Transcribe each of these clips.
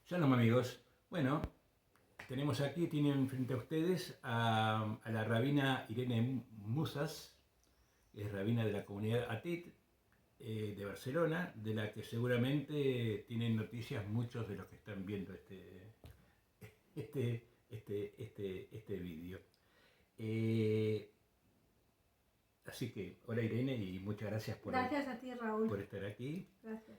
Shalom amigos. Bueno, tenemos aquí, tienen frente a ustedes a la rabina Irene Musas, es rabina de la comunidad Atit de Barcelona, de la que seguramente tienen noticias muchos de los que están viendo este vídeo. Así que, hola Irene y muchas gracias Gracias a ti, Raúl. por estar aquí. Gracias.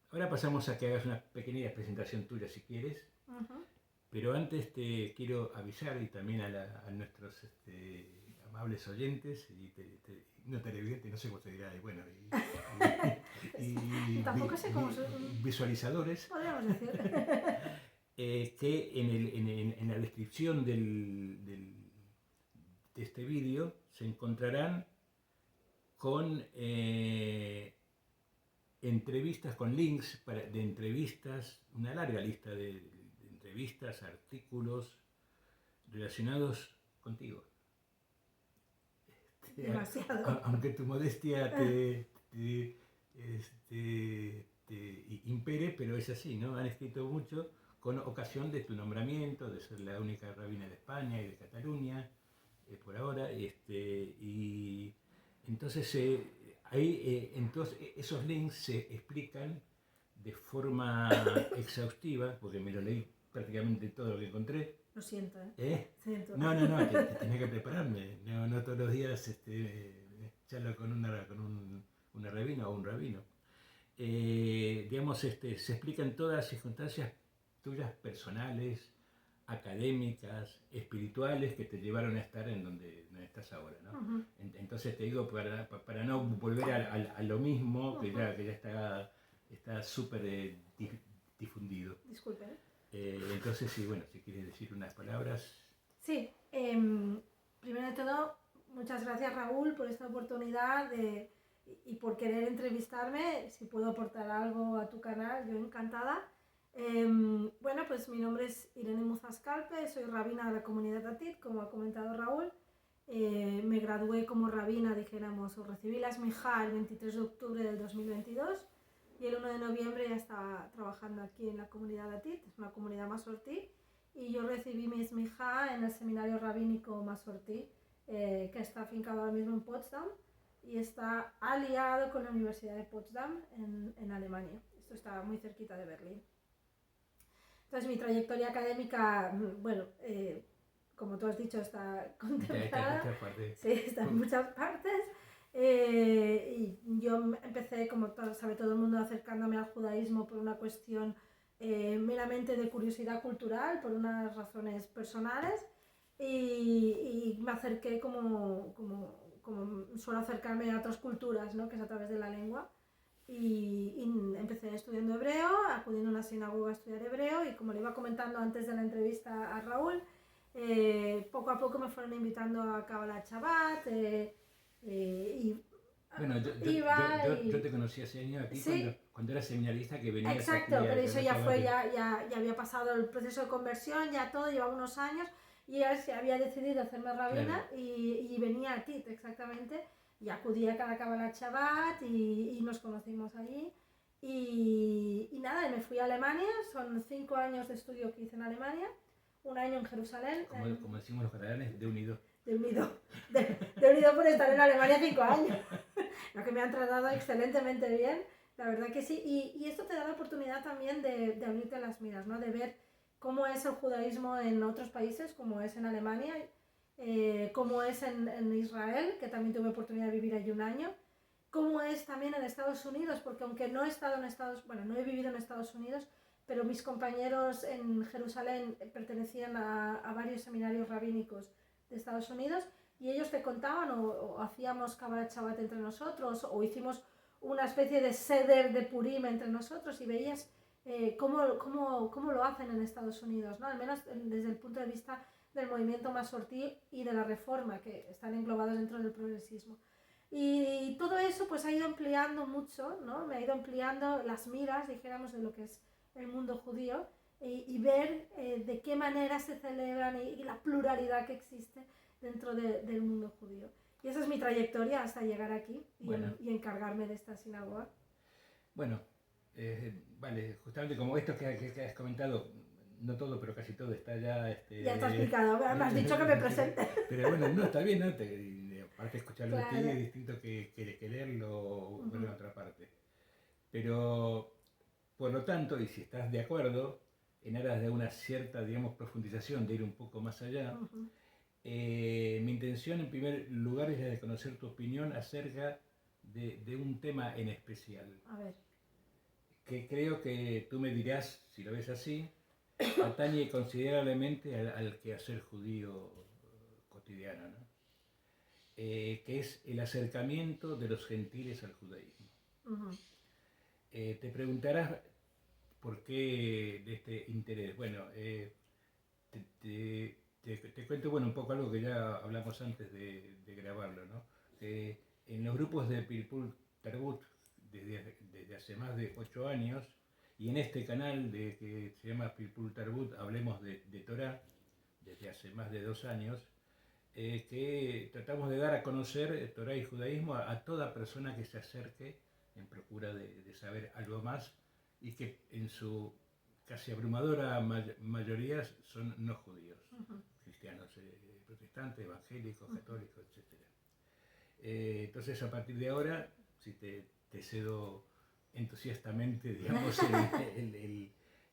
Ahora pasamos a que hagas una pequeña presentación tuya si quieres, pero antes te quiero avisar y también a nuestros amables oyentes y no televidentes, no sé cómo se dirá, y bueno, Tampoco sé cómo se... visualizadores, podríamos decir. que en la descripción de este vídeo se encontrarán con entrevistas, con links de entrevistas, una larga lista de entrevistas, artículos relacionados contigo. Demasiado. Aunque tu modestia te impere, pero es así, ¿no? Han escrito mucho con ocasión de tu nombramiento, de ser la única rabina de España y de Cataluña, por ahora, y entonces entonces esos links se explican de forma exhaustiva, porque me lo leí prácticamente todo lo que encontré. Lo siento, Siento. No, tenía que prepararme. No todos los días charlo con una rabina o un rabino. Digamos, se explican todas las circunstancias tuyas personales, académicas, espirituales que te llevaron a estar en donde estás ahora, ¿no? Entonces te digo, para no volver a lo mismo, que ya está súper difundido. Disculpe. Entonces, sí, bueno, si quieres decir unas palabras. Sí, primero de todo, muchas gracias Raúl por esta oportunidad y por querer entrevistarme. Si puedo aportar algo a tu canal, yo encantada. Bueno, pues mi nombre es Irene Musas Calpe, soy rabina de la comunidad Atit, como ha comentado Raúl. Me gradué como rabina, dijéramos, o recibí la smijá el 23 de octubre del 2022 y el 1 de noviembre ya estaba trabajando aquí en la comunidad Atit, es una comunidad masortí, y yo recibí mi smijá en el seminario rabínico masortí, que está afincado ahora mismo en Potsdam y está aliado con la Universidad de Potsdam en Alemania. Esto está muy cerquita de Berlín. Entonces mi trayectoria académica, bueno, como tú has dicho, está contemplada. Está en muchas partes. Y yo empecé, como sabe todo el mundo, acercándome al judaísmo por una cuestión meramente de curiosidad cultural, por unas razones personales. Y me acerqué como suelo acercarme a otras culturas, ¿no? Que es a través de la lengua. Y empecé estudiando hebreo, acudiendo a una sinagoga a estudiar hebreo, y como le iba comentando antes de la entrevista a Raúl, poco a poco me fueron invitando a Kabbalat Shabbat, bueno, yo te conocí hace años aquí, ¿sí? cuando eras seminarista, que venías. Exacto, pero eso ya fue, ya había pasado el proceso de conversión, ya todo, llevaba unos años, y ya se había decidido hacerme rabina, claro. y venía a Tit, exactamente, y acudí a cada Kabbalat Shabbat y nos conocimos allí. Y nada, me fui a Alemania, son 5 años de estudio que hice en Alemania, 1 año en Jerusalén. Como decimos los catalanes, de unido. De unido por estar en Alemania 5 años. Lo que me han tratado excelentemente bien, la verdad que sí. Y esto te da la oportunidad también de abrirte las miras, ¿no? De ver cómo es el judaísmo en otros países, como es en Alemania, cómo es en Israel, que también tuve oportunidad de vivir allí 1 año, cómo es también en Estados Unidos, porque aunque no he estado en no he vivido en Estados Unidos, pero mis compañeros en Jerusalén pertenecían a varios seminarios rabínicos de Estados Unidos, y ellos te contaban o hacíamos Kabbalat Shabbat entre nosotros, o hicimos una especie de seder de Purim entre nosotros, y veías cómo lo hacen en Estados Unidos, ¿no? Al menos desde el punto de vista del movimiento masortí y de la reforma, que están englobados dentro del progresismo. Y todo eso pues ha ido ampliando mucho, ¿no? Me ha ido ampliando las miras, dijéramos, de lo que es el mundo judío, y ver de qué manera se celebran y la pluralidad que existe dentro del mundo judío. Y esa es mi trayectoria hasta llegar aquí y encargarme de esta sinagoga. Bueno, Vale, justamente como esto que has comentado, no todo, pero casi todo está ya... Ya está explicado, me has dicho que me presente. Pero bueno, no, está bien, ¿no? Aparte escucharlo de ti Claro. es distinto que leerlo o verlo en Ujú, otra parte. Pero, por lo tanto, y si estás de acuerdo, en aras de una cierta, digamos, profundización, de ir un poco más allá, ujú. mi intención en primer lugar es la de conocer tu opinión acerca de un tema en especial, A ver. que creo que tú me dirás, si lo ves así, atañe considerablemente al quehacer judío cotidiano, ¿no? Que es el acercamiento de los gentiles al judaísmo. Ujú, Te preguntarás por qué de este interés. Bueno, te cuento bueno, un poco algo que ya hablamos antes de grabarlo, ¿no? En los grupos de Pilpul Tarbut, desde hace más de 8 años, y en este canal que se llama Pilpul Tarbut, hablemos de Torah, desde hace más de 2 años, que tratamos de dar a conocer Torah y judaísmo a toda persona que se acerque en procura de saber algo más y que en su casi abrumadora mayoría son no judíos, ujú. cristianos, protestantes, evangélicos, católicos, etc. Entonces a partir de ahora, si te cedo entusiastamente, digamos,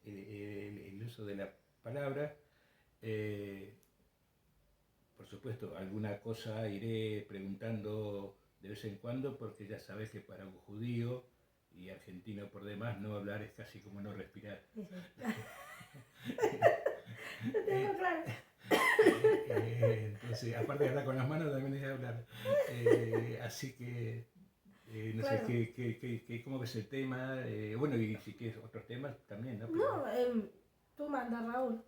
el uso de la palabra, eh, por supuesto, alguna cosa iré preguntando de vez en cuando, porque ya sabes que para un judío y argentino por demás, no hablar es casi como no respirar. Sí, sí. Lo tengo Eh, claro. entonces, aparte de hablar con las manos, también es hablar. Así que, no sé, Claro. ¿cómo ves el tema? Bueno, y si quieres otros temas también, ¿no? Pero, No, tú mandas, Raúl.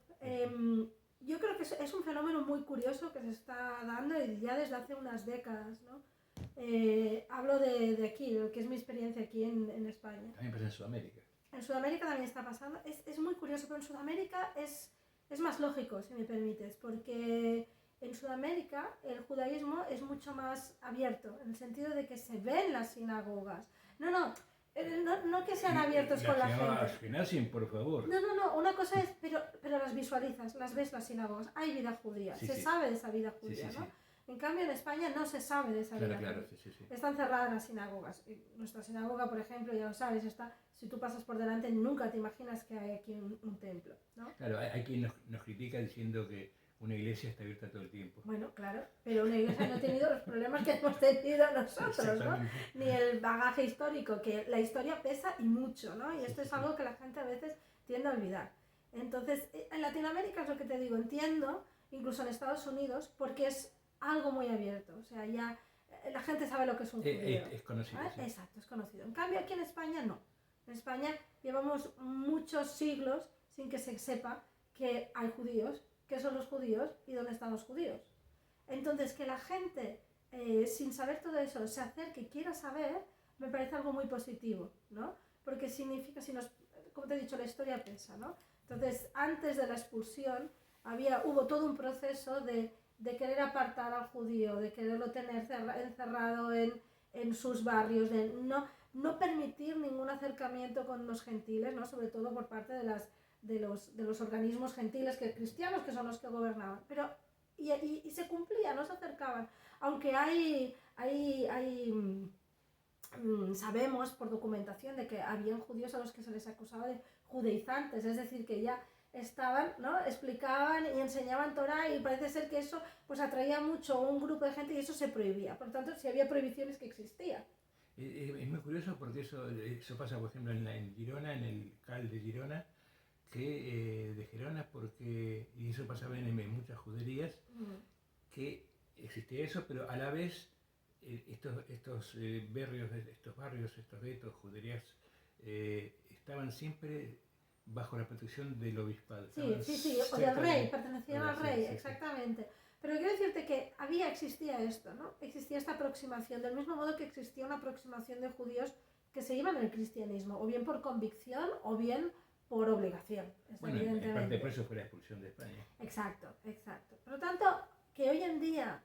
Yo creo que es un fenómeno muy curioso que se está dando y ya desde hace unas décadas, ¿no? Hablo de aquí, de lo que es mi experiencia aquí en España. también pasa en Sudamérica. En Sudamérica también está pasando. Es muy curioso, pero en Sudamérica es más lógico, si me permites, porque en Sudamérica el judaísmo es mucho más abierto, en el sentido de que se ven las sinagogas. No, no, no que sean abiertos con Las la llama gente. Ashkenazim, por favor. No, no, no, una cosa es, pero las visualizas, las ves las sinagogas, hay vida judía, Sí, se sí, sabe de esa vida sí, judía, sí, ¿no? sí. En cambio en España no se sabe de esa Claro, vida claro, judía. sí, sí, sí. Están cerradas las sinagogas. Y nuestra sinagoga, por ejemplo, ya lo sabes, está, si tú pasas por delante nunca te imaginas que hay aquí un templo, ¿no? Claro, hay quien nos critica diciendo que una iglesia está abierta todo el tiempo. Bueno, claro, pero una iglesia no ha tenido los problemas que hemos tenido nosotros, ¿no? Exactamente. Ni el bagaje histórico, que la historia pesa y mucho, ¿no? Y Sí, esto sí, es sí. algo que la gente a veces tiende a olvidar. Entonces, en Latinoamérica es lo que te digo, entiendo, incluso en Estados Unidos, porque es algo muy abierto, o sea, ya la gente sabe lo que es un judío. Es conocido, ¿Vale? sí. Exacto, es conocido. En cambio, aquí en España no. En España llevamos muchos siglos sin que se sepa que hay judíos, qué son los judíos y dónde están los judíos. Entonces, que la gente, sin saber todo eso, se acerque y quiera saber, me parece algo muy positivo, ¿no? Porque significa, si nos, como te he dicho, la historia pesa, ¿no? Entonces, antes de la expulsión, hubo todo un proceso de querer apartar al judío, de quererlo tener encerrado en sus barrios, de no permitir ningún acercamiento con los gentiles, ¿no? Sobre todo por parte de los organismos gentiles cristianos, que son los que gobernaban. Pero y se cumplía, no se acercaban. Aunque sabemos por documentación de que habían judíos a los que se les acusaba de judaizantes, es decir, que ya estaban, ¿no? Explicaban y enseñaban Torah y parece ser que eso pues atraía mucho a un grupo de gente y eso se prohibía. Por lo tanto, si había prohibiciones que existían. Es muy curioso porque eso pasa, por ejemplo, en Girona, en el CAL de Girona, que de Gerona, porque, y eso pasaba en muchas juderías, que existía eso, pero a la vez estos barrios, estos guetos, juderías, estaban siempre bajo la protección del obispado. Sí, sí, sí, o del rey, pertenecían al rey, Sí, sí. exactamente. Pero quiero decirte que existía esto, ¿no? Existía esta aproximación, del mismo modo que existía una aproximación de judíos que se iban al cristianismo, o bien por convicción o bien por obligación, Bueno, en parte evidentemente. por eso fue la expulsión de España. Exacto, exacto. Por lo tanto, que hoy en día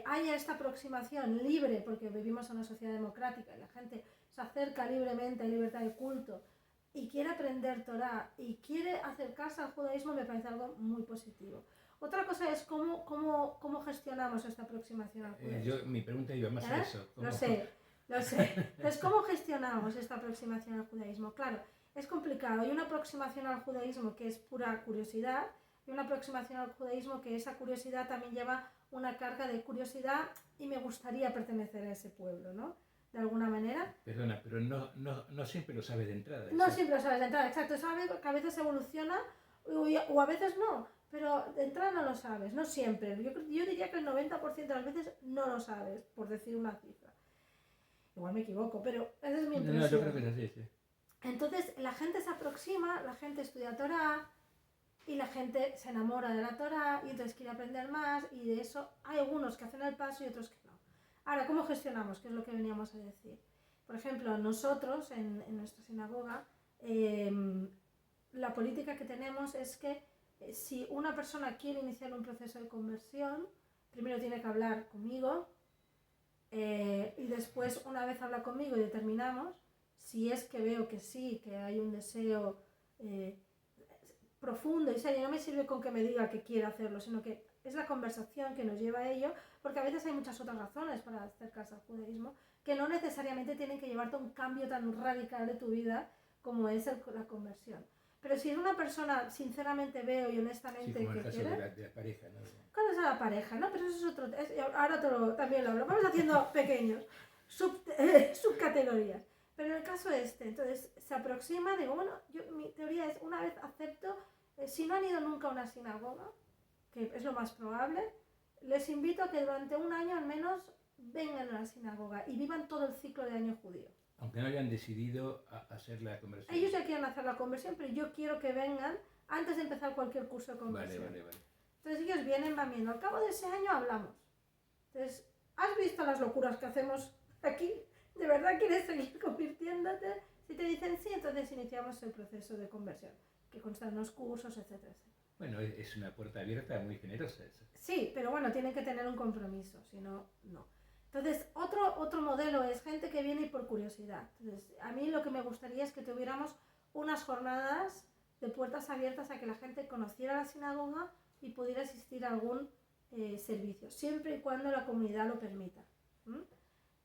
haya esta aproximación libre, porque vivimos en una sociedad democrática y la gente se acerca libremente, hay libertad de culto, y quiere aprender Torá, y quiere acercarse al judaísmo, me parece algo muy positivo. Otra cosa es cómo gestionamos esta aproximación al judaísmo. Mi pregunta iba más a eso. Lo sé. Entonces, ¿cómo gestionamos esta aproximación al judaísmo? Claro, es complicado. Hay una aproximación al judaísmo que es pura curiosidad, y una aproximación al judaísmo que esa curiosidad también lleva una carga de curiosidad y me gustaría pertenecer a ese pueblo, ¿no? De alguna manera. Perdona, pero no siempre lo sabes de entrada. No siempre lo sabes de entrada, exacto. Sabes que a veces evoluciona o a veces no, pero de entrada no lo sabes, no siempre. Yo diría que el 90% de las veces no lo sabes, por decir una cifra. Igual me equivoco, pero esa es mi impresión. No, yo creo que es así, sí. Entonces la gente se aproxima, la gente estudia Torá y la gente se enamora de la Torá y entonces quiere aprender más y de eso hay algunos que hacen el paso y otros que no. Ahora, ¿cómo gestionamos? ¿Qué es lo que veníamos a decir? Por ejemplo, nosotros en nuestra sinagoga, la política que tenemos es que si una persona quiere iniciar un proceso de conversión, primero tiene que hablar conmigo y después, una vez habla conmigo y determinamos, si es que veo que sí, que hay un deseo profundo y serio, no me sirve con que me diga que quiere hacerlo, sino que es la conversación que nos lleva a ello, porque a veces hay muchas otras razones para acercarse al judaísmo, que no necesariamente tienen que llevarte a un cambio tan radical de tu vida como es la conversión. Pero si es una persona, sinceramente veo y honestamente sí, como que el caso quiere... de la pareja, ¿no? ¿Cuál es la pareja? ¿No? Pero eso es otro... ahora también lo hablo. Vamos haciendo pequeños subcategorías. Pero en el caso entonces se aproxima, digo, bueno, mi teoría es, una vez acepto, si no han ido nunca a una sinagoga, que es lo más probable, les invito a que durante un año al menos vengan a la sinagoga y vivan todo el ciclo de año judío. Aunque no hayan decidido hacer la conversión. Ellos ya quieren hacer la conversión, pero yo quiero que vengan antes de empezar cualquier curso de conversión. Vale. Entonces ellos vienen, van viendo. Al cabo de ese año hablamos. Entonces, ¿has visto las locuras que hacemos aquí? ¿De verdad quieres seguir convirtiéndote? Si te dicen sí, entonces iniciamos el proceso de conversión, que consta en los cursos, etcétera, etcétera. Bueno, es una puerta abierta muy generosa esa. Sí, pero bueno, tienen que tener un compromiso, si no, no. Entonces, otro modelo es gente que viene por curiosidad. Entonces, a mí lo que me gustaría es que tuviéramos unas jornadas de puertas abiertas a que la gente conociera la sinagoga y pudiera asistir a algún servicio, siempre y cuando la comunidad lo permita.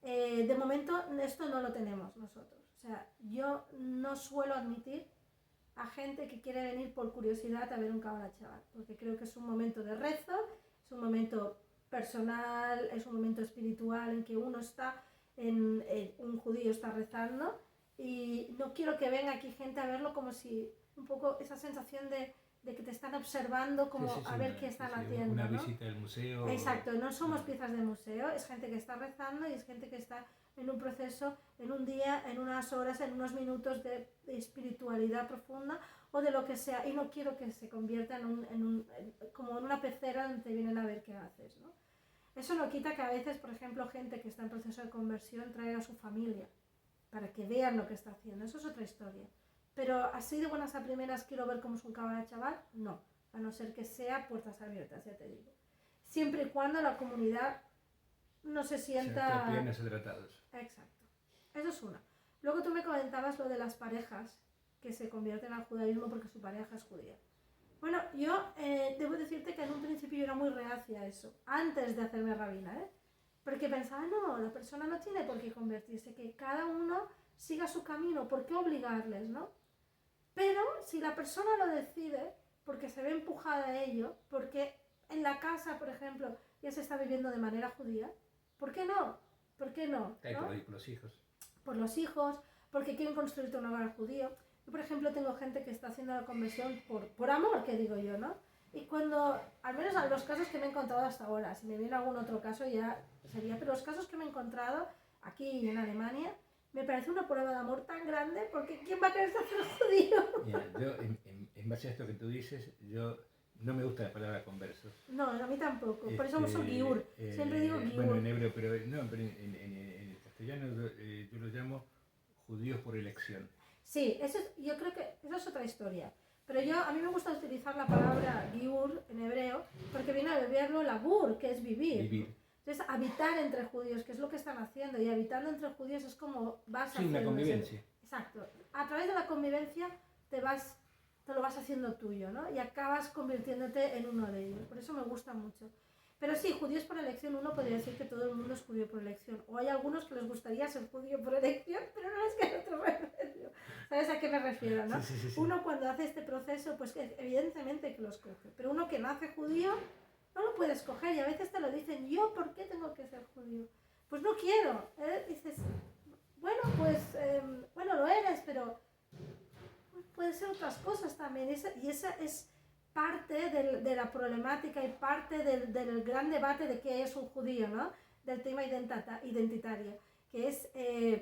De momento, esto no lo tenemos nosotros. O sea, yo no suelo admitir a gente que quiere venir por curiosidad a ver un Kabbalah Shabbat, porque creo que es un momento de rezo, es un momento personal, es un momento espiritual en que uno está, un judío está rezando y no quiero que venga aquí gente a verlo como si un poco esa sensación de que te están observando como sí, a ver qué están haciendo. Una ¿no? visita al museo. Exacto, no somos piezas de museo, es gente que está rezando y es gente que está en un proceso, en un día, en unas horas, en unos minutos de espiritualidad profunda o de lo que sea, y no quiero que se convierta como en una pecera donde te vienen a ver qué haces, ¿no? Eso no quita que a veces, por ejemplo, gente que está en proceso de conversión traiga a su familia para que vean lo que está haciendo, eso es otra historia. Pero así de buenas a primeras quiero ver cómo es un Kabbalah Shabbat, no, a no ser que sea puertas abiertas, ya te digo. Siempre y cuando la comunidad no se sienta... Plenos o tratados. Exacto. Eso es una. Luego tú me comentabas lo de las parejas que se convierten al judaísmo porque su pareja es judía. Bueno, yo debo decirte que en un principio yo era muy reacia a eso, antes de hacerme rabina, porque pensaba, no, la persona no tiene por qué convertirse, que cada uno siga su camino, ¿por qué obligarles, no? Pero si la persona lo decide, porque se ve empujada a ello, porque en la casa, por ejemplo, ya se está viviendo de manera judía, ¿por qué no? ¿Por qué no? ¿No? Por los hijos. Por los hijos, porque quieren construirte un hogar judío. Yo, por ejemplo, tengo gente que está haciendo la conversión por amor, que digo yo, ¿no? Y cuando, al menos en los casos que me he encontrado hasta ahora, si me viene algún otro caso ya sería, pero los casos que me he encontrado aquí en Alemania, me parece una prueba de amor tan grande, porque ¿quién va a querer ser judío? Mira, yo, en base a esto que tú dices, yo no me gusta la palabra conversos. No, a mí tampoco, por eso uso giur, siempre digo giur. Bueno, en hebreo, pero en el castellano yo lo llamo judíos por elección. Sí, yo creo que eso es otra historia. Pero a mí me gusta utilizar la palabra giur en hebreo porque viene a verlo labur, que es vivir. Entonces, habitar entre judíos, que es lo que están haciendo, y habitando entre judíos es como vas Sí, una convivencia. Exacto. A través de la convivencia te lo vas haciendo tuyo, ¿no? Y acabas convirtiéndote en uno de ellos. Por eso me gusta mucho. Pero sí, judíos por elección, uno podría decir que todo el mundo es judío por elección. O hay algunos que les gustaría ser judío por elección, pero no les queda otro remedio. ¿Sabes a qué me refiero, no? Sí. Uno cuando hace este proceso, pues evidentemente que lo escoge. Pero uno que nace judío, no lo puedes escoger. Y a veces te lo dicen, ¿yo por qué tengo que ser judío? Pues no quiero. Dices, bueno, pues, bueno, lo eres, pero puede ser otras cosas también. Y esa es parte de la problemática y parte del gran debate de qué es un judío, ¿no? Del tema identitario. Que es,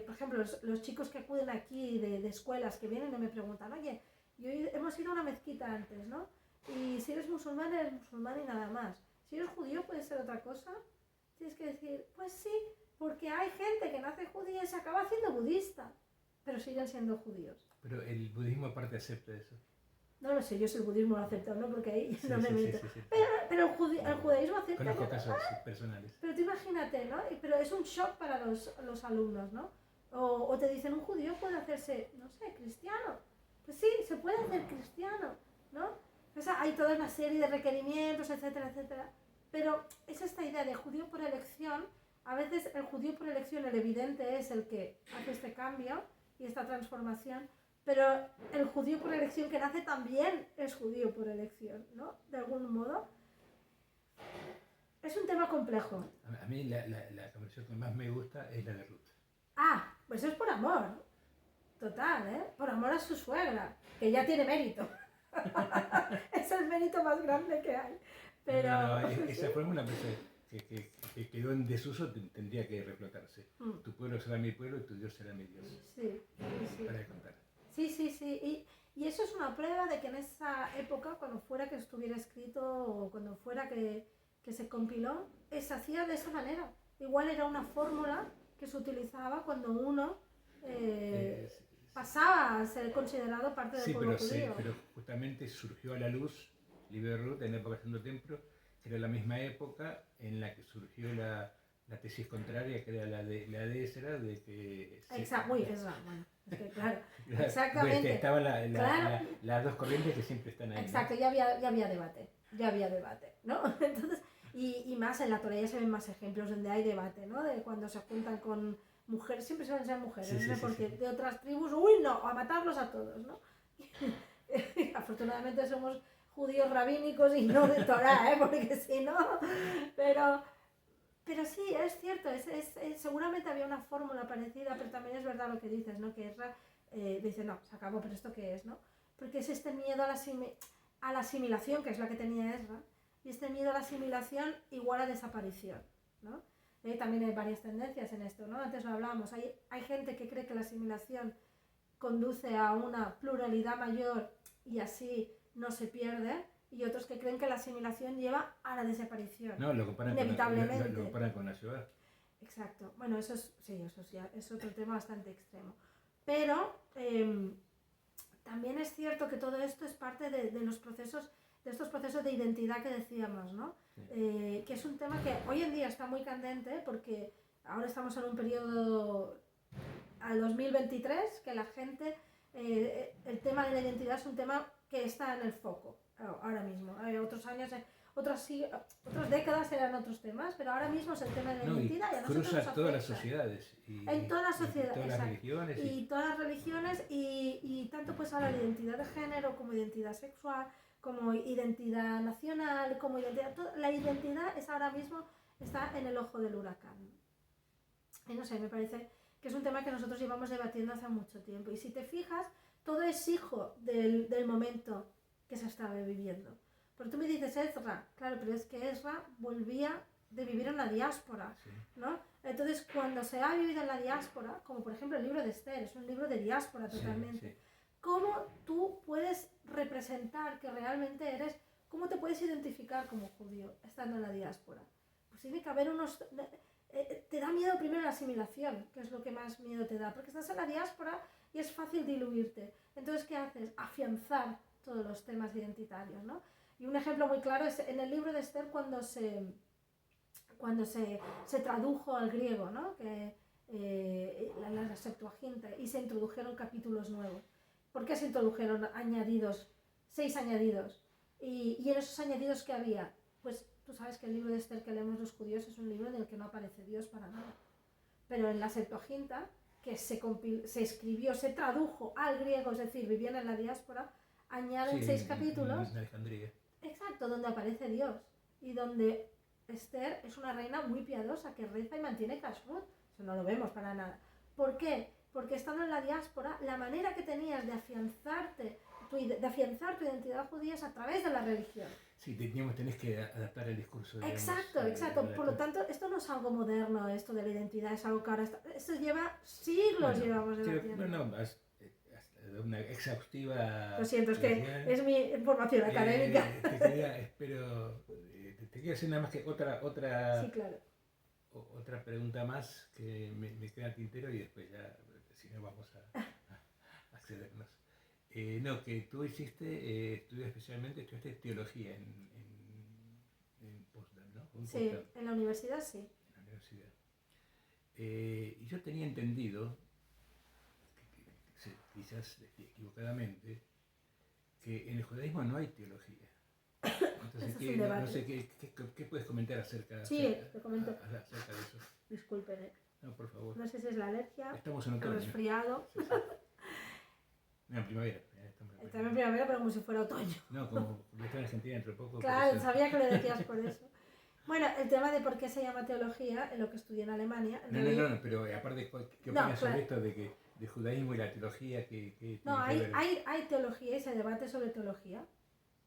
por ejemplo, los chicos que acuden aquí de escuelas que vienen y me preguntan, oye, hemos ido a una mezquita antes, ¿no? Y si eres musulmán y nada más. Si eres judío, ¿puede ser otra cosa? Tienes que decir, pues sí, porque hay gente que nace judía y se acaba haciendo budista, pero siguen siendo judíos. Pero el budismo aparte acepta eso. No lo sé yo si el budismo lo acepta o no, porque ahí no me meto. Sí. Pero el judaísmo acepta. Conozco casos personales. Pero tú imagínate, ¿no? Pero es un shock para los alumnos, ¿no? O te dicen, un judío puede hacerse, no sé, cristiano. Pues sí, se puede hacer cristiano, ¿no? O sea, hay toda una serie de requerimientos, etcétera, etcétera. Pero es esta idea de judío por elección. A veces el judío por elección, el evidente, es el que hace este cambio y esta transformación. Pero el judío por elección que nace también es judío por elección, ¿no? De algún modo. Es un tema complejo. A mí la conversión que más me gusta es la de Ruth. Ah, pues es por amor. Total, ¿eh? Por amor a su suegra, que ya tiene mérito. Es el mérito más grande que hay. Pero... No, esa fórmula que quedó en desuso tendría que reflotarse. Tu pueblo será mi pueblo y tu Dios será mi Dios. Sí. Para de contar. Sí. Y eso es una prueba de que en esa época, cuando fuera que estuviera escrito o cuando fuera que se compiló, se hacía de esa manera. Igual era una fórmula que se utilizaba cuando uno pasaba a ser considerado parte del pueblo judío. Pero justamente surgió a la luz Libro de Ruth en la época del Segundo Templo, que era la misma época en la que surgió la tesis contraria, que era la de Ezra, de que... Exacto, muy Ezra, bueno, es que claro, exactamente. Estaban las dos corrientes que siempre están ahí. Exacto, ¿no? ya había debate, ¿no? Entonces, y más en la Torá ya se ven más ejemplos donde hay debate, ¿no? De cuando se juntan con mujeres, siempre suelen ser mujeres, ¿no? Porque de otras tribus, ¡uy, no! A matarlos a todos, ¿no? Afortunadamente somos judíos rabínicos y no de Torá, porque si no, pero sí, es cierto, seguramente había una fórmula parecida, pero también es verdad lo que dices, ¿no? Que Ezra dice, no, se acabó, pero ¿esto qué es, no? Porque es este miedo a la asimilación, que es la que tenía Ezra, y este miedo a la asimilación igual a desaparición, ¿no? También hay varias tendencias en esto, ¿no? Antes lo hablábamos, hay gente que cree que la asimilación conduce a una pluralidad mayor y así no se pierde, y otros que creen que la asimilación lleva a la desaparición. No, lo comparan inevitablemente. Lo comparan con la ciudad. Exacto. Bueno, eso ya es otro tema bastante extremo. Pero también es cierto que todo esto es parte de estos procesos de identidad que decíamos, ¿no? Sí. Que es un tema que hoy en día está muy candente porque ahora estamos en un periodo al 2023 que la gente, el tema de la identidad es un tema que está en el foco ahora mismo. Otros años, otras décadas eran otros temas, pero ahora mismo es el tema de la identidad. Y cruza todas las sociedades. En todas las sociedades. Todas las religiones. Y todas las religiones y tanto pues ahora la identidad de género como identidad sexual, como identidad nacional, como identidad... La identidad es ahora mismo, está en el ojo del huracán. Y no sé, me parece que es un tema que nosotros llevamos debatiendo hace mucho tiempo. Y si te fijas, todo es hijo del momento que se estaba viviendo. Pero tú me dices Ezra, claro, pero es que Ezra volvía de vivir en la diáspora, ¿no? Entonces, cuando se ha vivido en la diáspora, como por ejemplo el libro de Esther, es un libro de diáspora totalmente, ¿cómo tú puedes representar que realmente eres, cómo te puedes identificar como judío estando en la diáspora? Pues tiene que haber unos... te da miedo primero la asimilación, que es lo que más miedo te da, porque estás en la diáspora y es fácil diluirte. Entonces, ¿qué haces? Afianzar todos los temas identitarios, ¿no? Y un ejemplo muy claro es en el libro de Esther cuando cuando se tradujo al griego, ¿no? La Septuaginta, y se introdujeron capítulos nuevos. ¿Por qué se introdujeron añadidos, 6 añadidos? Y en esos añadidos que había, pues tú sabes que el libro de Esther que leemos los judíos es un libro en el que no aparece Dios para nada. Pero en la Septuaginta, que se escribió, se tradujo al griego, es decir, vivían en la diáspora, añaden 6 capítulos. En Alejandría. Exacto, donde aparece Dios. Y donde Esther es una reina muy piadosa que reza y mantiene kashrut. Eso no lo vemos para nada. ¿Por qué? Porque estando en la diáspora, la manera que tenías de afianzar tu identidad judía es a través de la religión. Sí, tenés que adaptar el discurso. Digamos, exacto. Por lo tanto, esto no es algo moderno, esto de la identidad, es algo que ahora está... Esto lleva siglos, llevamos debatiendo. No, una exhaustiva... Lo siento, es que es mi formación académica. Te quiero hacer nada más que otra... Sí, claro. Otra pregunta más que me queda al tintero y después ya, si no, vamos a accedernos. No, que tú estudiaste teología en Potsdam, ¿no? Sí, en la universidad sí. En la universidad. Y yo tenía entendido, quizás equivocadamente, que en el judaísmo no hay teología. Entonces, no sé qué puedes comentar acerca, te comento. Acerca de eso. Disculpen. No, por favor. No sé si es la alergia. Estamos en otoño. El resfriado. Sí. No, en primavera. Estamos en primavera, pero como si fuera otoño. No, como yo estaba en Argentina dentro de poco. Claro, sabía que lo decías por eso. Bueno, el tema de por qué se llama teología, en lo que estudié en Alemania... No, pero aparte, ¿qué opinas sobre esto de judaísmo y la teología? No, hay teología y se debate sobre teología.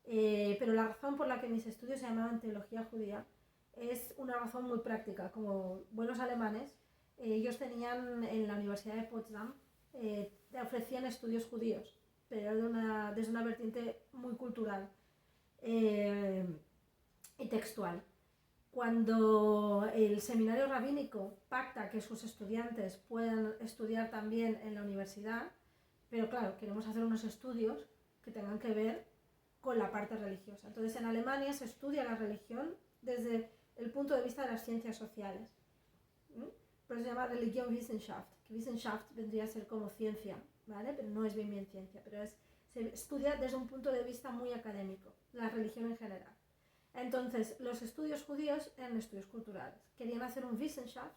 Pero la razón por la que mis estudios se llamaban teología judía es una razón muy práctica. Como buenos alemanes, ellos tenían en la Universidad de Potsdam, ofrecían estudios judíos, pero desde una vertiente muy cultural y textual. Cuando el seminario rabínico pacta que sus estudiantes puedan estudiar también en la universidad, pero claro, queremos hacer unos estudios que tengan que ver con la parte religiosa. Entonces, en Alemania se estudia la religión desde el punto de vista de las ciencias sociales. Por eso se llama Religion-Wissenschaft, que Wissenschaft vendría a ser como ciencia, ¿vale? Pero no es bien ciencia, pero se estudia desde un punto de vista muy académico, la religión en general. Entonces, los estudios judíos eran estudios culturales. Querían hacer un Wissenschaft,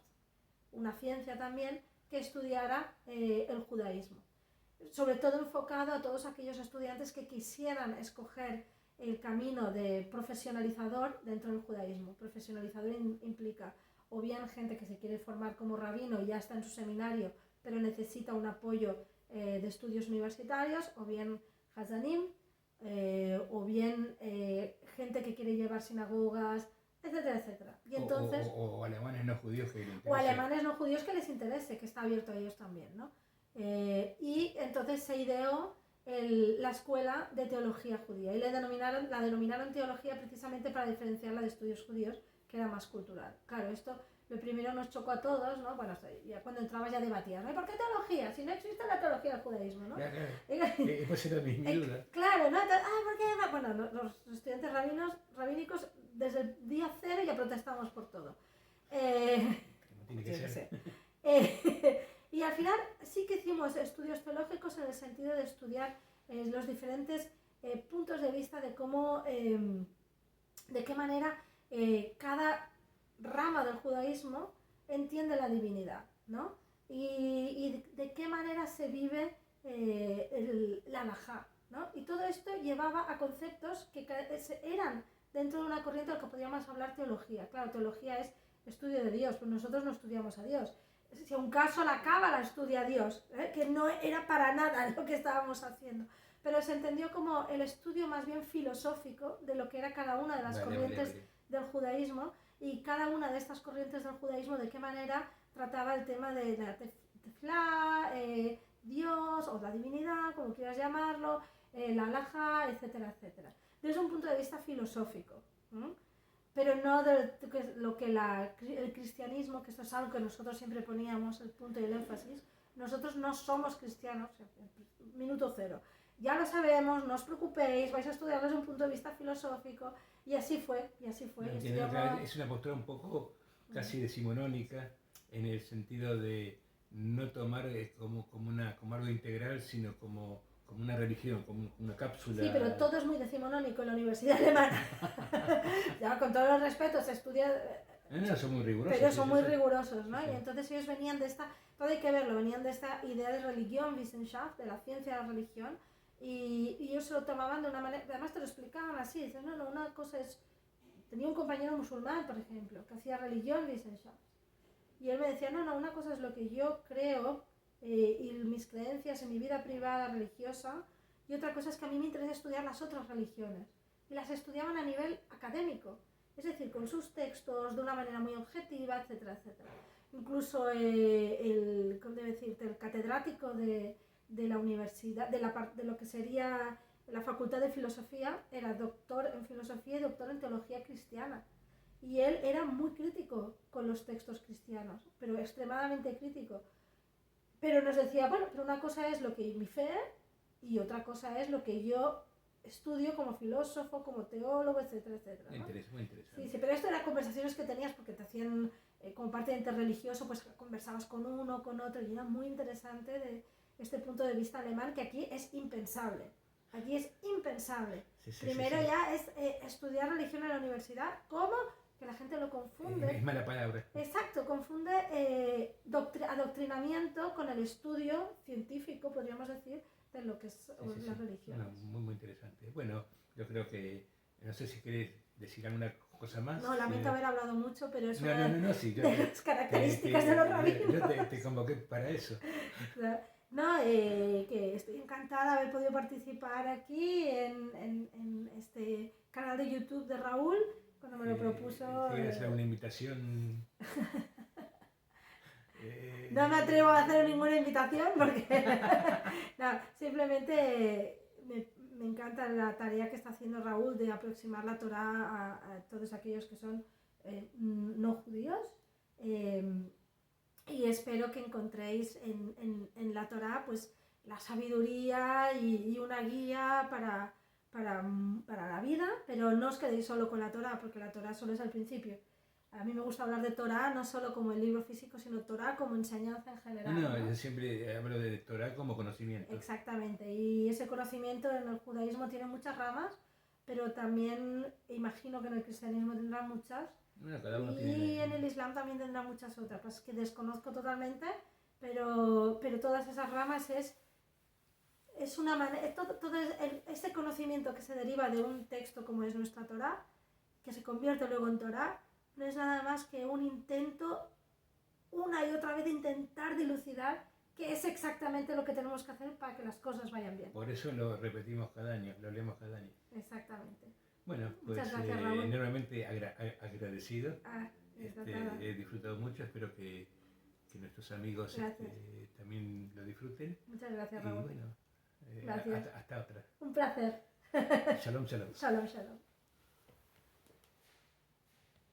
una ciencia también, que estudiara el judaísmo. Sobre todo enfocado a todos aquellos estudiantes que quisieran escoger el camino de profesionalizador dentro del judaísmo. Profesionalizador implica o bien gente que se quiere formar como rabino y ya está en su seminario, pero necesita un apoyo de estudios universitarios, o bien hazanim, o bien gente que quiere llevar sinagogas, etcétera, etcétera. Y entonces, o alemanes no judíos que les interese. O alemanes no judíos que les interese, que está abierto a ellos también, ¿no? Y entonces se ideó la escuela de teología judía y la denominaron teología precisamente para diferenciarla de estudios judíos, que era más cultural. Claro, esto lo primero nos chocó a todos, ¿no? Bueno, ya cuando entrabas ya debatías, ¿no? ¿Por qué teología? Si no existe la teología del judaísmo, ¿no? Claro. Pues era mi duda. Claro, ¿no? ¿Por qué? Bueno, los estudiantes rabínicos desde el día cero ya protestamos por todo. No tiene que ser. Y al final sí que hicimos estudios teológicos en el sentido de estudiar los diferentes puntos de vista de cómo, de qué manera cada rama del judaísmo entiende la divinidad, ¿no? Y de qué manera se vive la halajá, ¿no? Y todo esto llevaba a conceptos que eran dentro de una corriente de la que podríamos hablar teología. Claro, teología es estudio de Dios, pero nosotros no estudiamos a Dios. Si a un caso la cábala estudia a Dios, que no era para nada lo que estábamos haciendo, pero se entendió como el estudio más bien filosófico de lo que era cada una de las corrientes del judaísmo, y cada una de estas corrientes del judaísmo de qué manera trataba el tema de la tefilá, Dios o la divinidad, como quieras llamarlo, la halajá, etcétera, etcétera. Desde un punto de vista filosófico. Pero no de lo que el cristianismo, que esto es algo que nosotros siempre poníamos el punto y el énfasis. Nosotros no somos cristianos, minuto cero. Ya lo sabemos, no os preocupéis, vais a estudiar desde un punto de vista filosófico, y así fue. Es una postura un poco casi decimonónica, en el sentido de no tomar como algo integral, sino como una religión, como una cápsula. Sí, pero todo es muy decimonónico en la Universidad Alemana. Ya, con todos los respetos, se estudia... No, son muy rigurosos. Pero sí, son sí, muy sí. rigurosos, ¿no? Sí, Y sí. entonces ellos venían de esta, todo hay que verlo, venían de esta idea de religión, Wissenschaft, de la ciencia de la religión, y ellos se lo tomaban de una manera, además te lo explicaban así, dicen, no, una cosa es, tenía un compañero musulmán, por ejemplo, que hacía religión, Wissenschaft, y él me decía, no, una cosa es lo que yo creo, y mis creencias en mi vida privada religiosa, y otra cosa es que a mí me interesa estudiar las otras religiones, y las estudiaban a nivel académico, es decir, con sus textos, de una manera muy objetiva, etcétera, etcétera. Incluso el catedrático de la universidad, de lo que sería la Facultad de Filosofía, era doctor en filosofía y doctor en teología cristiana. Y él era muy crítico con los textos cristianos, pero extremadamente crítico. Pero nos decía, bueno, pero una cosa es lo que mi fe y otra cosa es lo que yo estudio como filósofo, como teólogo, etcétera, etcétera, ¿no? Muy interesante. Sí, pero esto eran conversaciones que tenías porque te hacían, como parte de interreligioso, pues conversabas con uno, con otro, y era muy interesante de este punto de vista alemán, que aquí es impensable. Aquí es impensable. Sí, Primero sí. ya es estudiar religión en la universidad. ¿Cómo? Que la gente lo confunde. Es mala palabra. Exacto, confunde adoctrinamiento con el estudio científico, podríamos decir, de lo que es la religión. Bueno, muy interesante. Bueno, yo creo que, no sé si querés decir alguna cosa más. No, lamento haber hablado mucho, pero es No, sí, de las características de los rabinos. Yo te convoqué para eso. No, que estoy encantada de haber podido participar aquí en este canal de YouTube de Raúl, cuando me lo propuso. Si quieres hacer una invitación. No me atrevo a hacer ninguna invitación porque no, simplemente me encanta la tarea que está haciendo Raúl de aproximar la Torá a todos aquellos que son no judíos, y espero que encontréis en la Torá pues la sabiduría y una guía para la vida, pero no os quedéis solo con la Torá, porque la Torá solo es el principio. A mí me gusta hablar de Torá no solo como el libro físico, sino Torá como enseñanza en general. No, yo siempre hablo de Torá como conocimiento. Exactamente, y ese conocimiento en el judaísmo tiene muchas ramas, pero también imagino que en el cristianismo tendrá muchas, Bueno, cada uno y tiene... en el islam también tendrá muchas otras, pues que desconozco totalmente, pero todas esas ramas es una manera, todo ese conocimiento que se deriva de un texto como es nuestra Torá, que se convierte luego en Torá, no es nada más que un intento, una y otra vez, de intentar dilucidar qué es exactamente lo que tenemos que hacer para que las cosas vayan bien. Por eso lo repetimos cada año, lo leemos cada año. Exactamente. Bueno, pues muchas gracias, Raúl. enormemente agradecido. He disfrutado mucho, espero que nuestros amigos también lo disfruten. Muchas gracias, Raúl. Y bueno, gracias. hasta otra. Un placer. Shalom, shalom. Shalom, shalom.